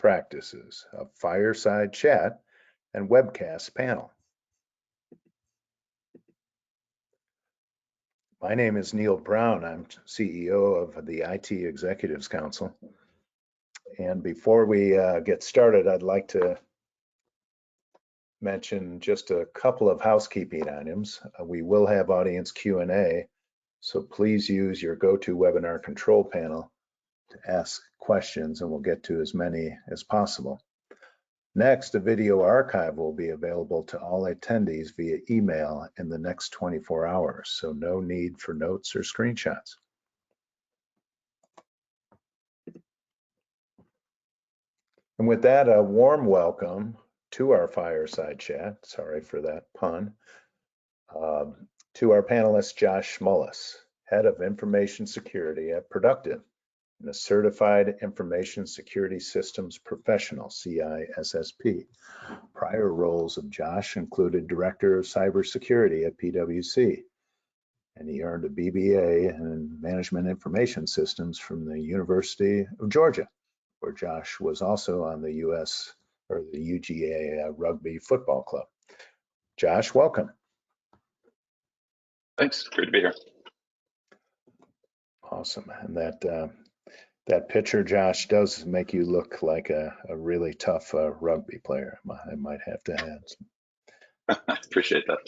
practices, a fireside chat, and webcast panel. My name is Neil Brown. I'm CEO of the IT Executives Council. And before we get started, I'd like to mention just a couple of housekeeping items. We will have audience Q&A, so please use your GoToWebinar control panel to ask questions, and we'll get to as many as possible. Next, a video archive will be available to all attendees via email in the next 24 hours, so no need for notes or screenshots. And with that, a warm welcome to our fireside chat, sorry for that pun, to our panelist, Josh Mullis, Head of Information Security at Productiv, and a Certified Information Security Systems Professional, CISSP. Prior roles of Josh included Director of Cybersecurity at PwC, and he earned a BBA in Management Information Systems from the University of Georgia, where Josh was also on the UGA Rugby Football Club. Josh, welcome. Thanks, great to be here. Awesome, and that picture, Josh, does make you look like a really tough rugby player. I might have to add. I appreciate that.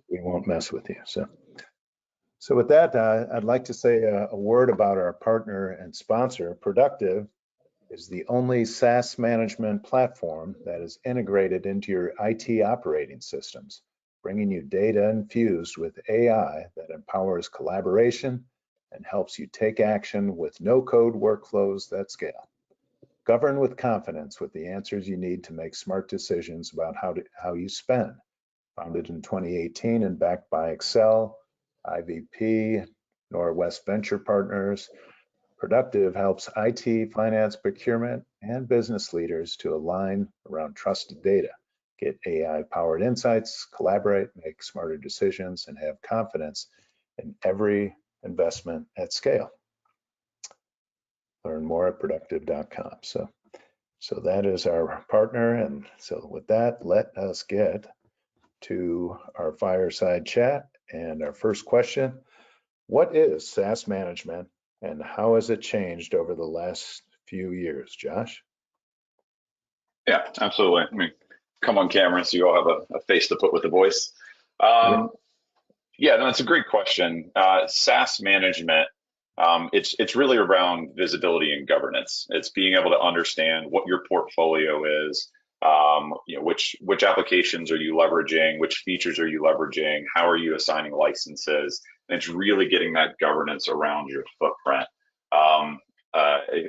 We won't mess with you. So with that, I'd like to say a word about our partner and sponsor. Productiv is the only SaaS management platform that is integrated into your IT operating systems, bringing you data infused with AI that empowers collaboration and helps you take action with no-code workflows that scale. Govern with confidence with the answers you need to make smart decisions about how you spend. Founded in 2018 and backed by Excel, IVP, Norwest Venture Partners, Productiv helps IT, finance, procurement, and business leaders to align around trusted data, get AI-powered insights, collaborate, make smarter decisions, and have confidence in every investment at scale. Learn more at productiv.com. So that is our partner. And so with that, let us get to our fireside chat. And our first question, what is SaaS management and how has it changed over the last few years, Josh? Yeah, absolutely. I mean, come on camera so you all have a face to put with the voice. Yeah, no, it's a great question. SaaS management, it's really around visibility and governance. It's being able to understand what your portfolio is, which applications are you leveraging, which features are you leveraging, how are you assigning licenses, and it's really getting that governance around your footprint.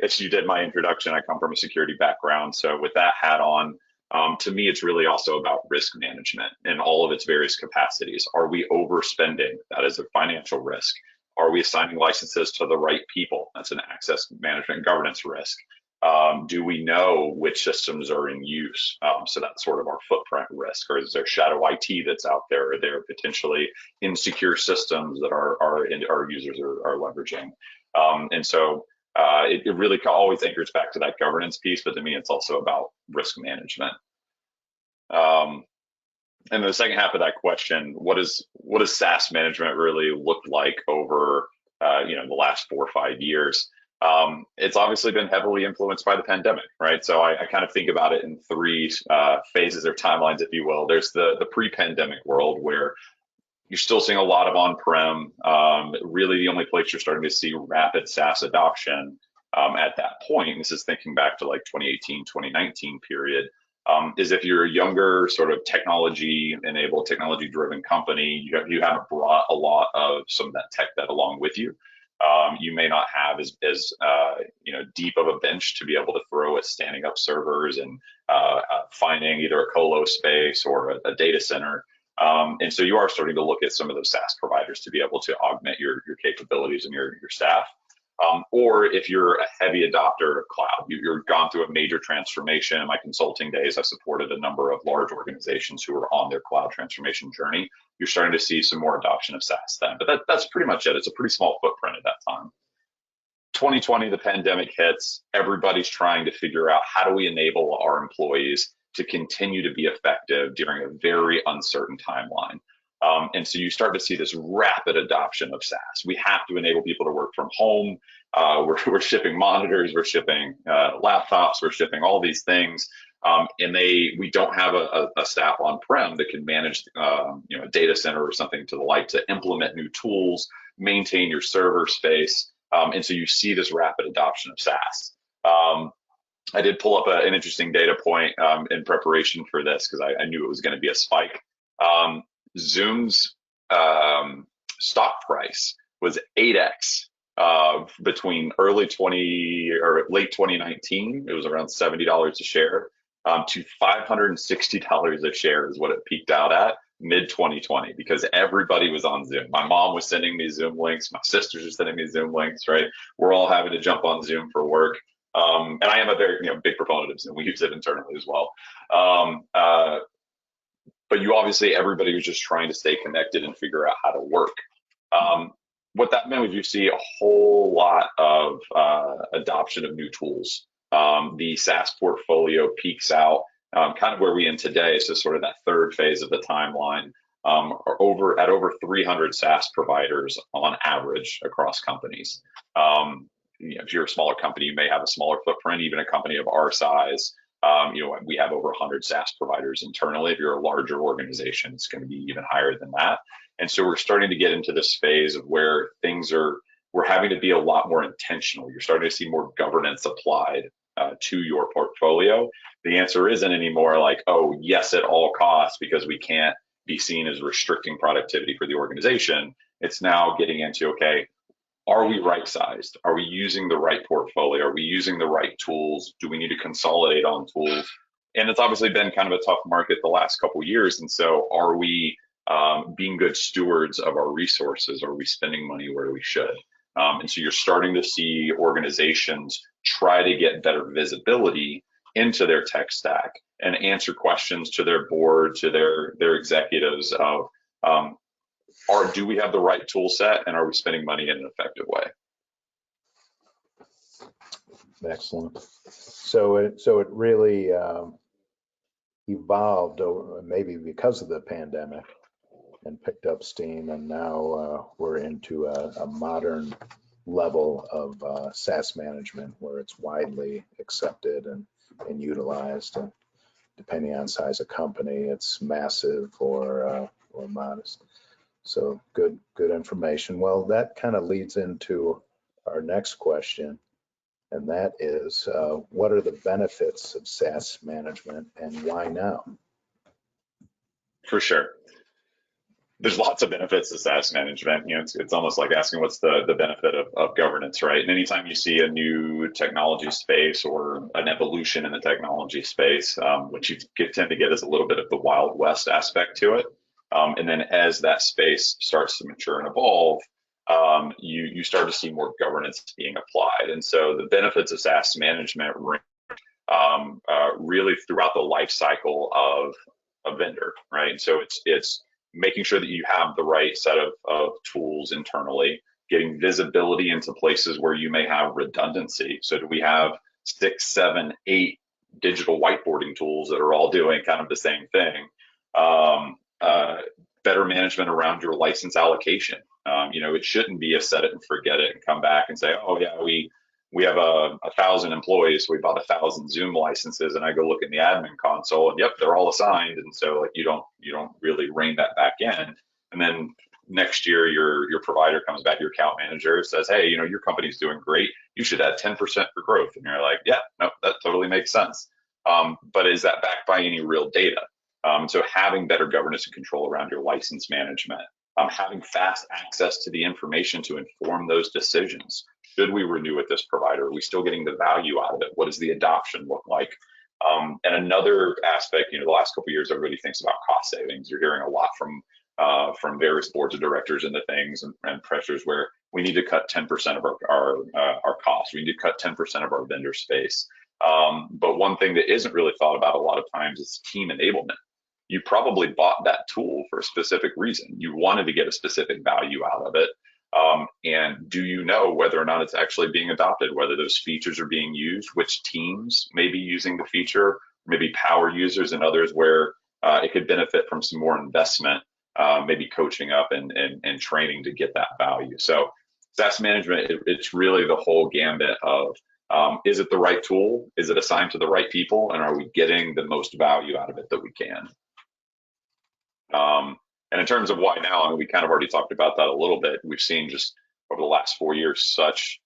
As you did my introduction, I come from a security background, so with that hat on, to me, it's really also about risk management in all of its various capacities. Are we overspending? That is a financial risk. Are we assigning licenses to the right people? That's an access management and governance risk. Do we know which systems are in use? So that's sort of our footprint risk. Or is there shadow IT that's out there? Are there potentially insecure systems that our users are leveraging? And so it really always anchors back to that governance piece, but to me, it's also about risk management. And the second half of that question, what does SaaS management really look like over the last 4 or 5 years? It's obviously been heavily influenced by the pandemic, right? So I kind of think about it in 3 phases or timelines, if you will. There's the pre-pandemic world where you're still seeing a lot of on-prem. Really, the only place you're starting to see rapid SaaS adoption at that point, this is thinking back to like 2018, 2019 period, is if you're a younger sort of technology-enabled, technology-driven company, you haven't brought a lot of some of that tech debt along with you. You may not have as deep of a bench to be able to throw at standing up servers and finding either a colo space or a data center. And so you are starting to look at some of those SaaS providers to be able to augment your capabilities and your staff. Or if you're a heavy adopter of cloud, you're gone through a major transformation. In my consulting days, I supported a number of large organizations who were on their cloud transformation journey. You're starting to see some more adoption of SaaS then, but that's pretty much it. It's a pretty small footprint at that time. 2020, the pandemic hits. Everybody's trying to figure out how do we enable our employees to continue to be effective during a very uncertain timeline. And so you start to see this rapid adoption of SaaS. We have to enable people to work from home. We're shipping monitors, we're shipping laptops, we're shipping all these things. And we don't have a staff on-prem that can manage a data center or something to the like to implement new tools, maintain your server space. And so you see this rapid adoption of SaaS. I did pull up an interesting data point in preparation for this because I knew it was going to be a spike. Zoom's stock price was 8x between early 20 or late 2019. It was around $70 a share to $560 a share is what it peaked out at mid 2020 because everybody was on Zoom. My mom was sending me Zoom links. My sisters are sending me Zoom links, right? We're all having to jump on Zoom for work. And I am a very big proponent of Zoom. We use it internally as well. But everybody was just trying to stay connected and figure out how to work. What that meant was you see a whole lot of adoption of new tools. The SaaS portfolio peaks out kind of where we end today. So sort of that third phase of the timeline are at over 300 SaaS providers on average across companies. If you're a smaller company, you may have a smaller footprint. Even a company of our size, we have over 100 SaaS providers internally. If you're a larger organization, it's going to be even higher than that. And so we're starting to get into this phase of where we're having to be a lot more intentional. You're starting to see more governance applied to your portfolio. The answer isn't anymore like, oh, yes, at all costs, because we can't be seen as restricting productivity for the organization. It's now getting into, okay, are we right-sized? Are we using the right portfolio? Are we using the right tools? Do we need to consolidate on tools? And it's obviously been kind of a tough market the last couple of years. And so are we being good stewards of our resources? Are we spending money where we should? And so you're starting to see organizations try to get better visibility into their tech stack and answer questions to their board, to their executives of, do we have the right tool set and are we spending money in an effective way? Excellent. So it really evolved over, maybe because of the pandemic, and picked up steam, and now we're into a modern level of SaaS management where it's widely accepted and utilized, and depending on size of company, it's massive or modest. So good information. Well, that kind of leads into our next question, and that is, what are the benefits of SaaS management and why now? For sure. There's lots of benefits to SaaS management. It's almost like asking what's the benefit of governance, right? And anytime you see a new technology space or an evolution in the technology space, what you tend to get is a little bit of the Wild West aspect to it. And then as that space starts to mature and evolve, you start to see more governance being applied. And so the benefits of SaaS management really throughout the life cycle of a vendor, right? So it's making sure that you have the right set of tools internally, getting visibility into places where you may have redundancy. So do we have 6, 7, 8 digital whiteboarding tools that are all doing kind of the same thing? Better management around your license allocation. It shouldn't be a set it and forget it and come back and say, oh yeah, we have 1,000 employees, so we bought 1,000 Zoom licenses, and I go look in the admin console, and yep, they're all assigned, and so like you don't really rein that back in. And then next year, your provider comes back, your account manager says, hey, your company's doing great, you should add 10% for growth, and you're like, yeah, no, that totally makes sense. But is that backed by any real data? So having better governance and control around your license management, having fast access to the information to inform those decisions. Should we renew with this provider? Are we still getting the value out of it? What does the adoption look like? And another aspect, the last couple of years, everybody thinks about cost savings. You're hearing a lot from various boards of directors and the things and pressures where we need to cut 10% of our costs. We need to cut 10% of our vendor space. But one thing that isn't really thought about a lot of times is team enablement. You probably bought that tool for a specific reason. You wanted to get a specific value out of it. And do you know whether or not it's actually being adopted, whether those features are being used, which teams may be using the feature, maybe power users and others where it could benefit from some more investment, maybe coaching up and training to get that value. So SaaS management, it's really the whole gambit of, is it the right tool? Is it assigned to the right people? And are we getting the most value out of it that we can? And in terms of why now, I mean, we kind of already talked about that a little bit. We've seen just over the last 4 years such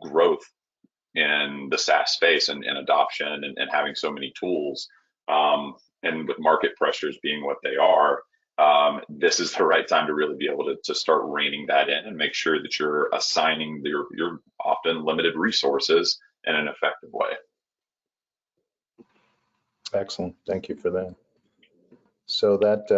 growth in the SaaS space and adoption and having so many tools. And with market pressures being what they are, this is the right time to really be able to start reining that in and make sure that you're assigning your often limited resources in an effective way. Excellent. Thank you for that. So that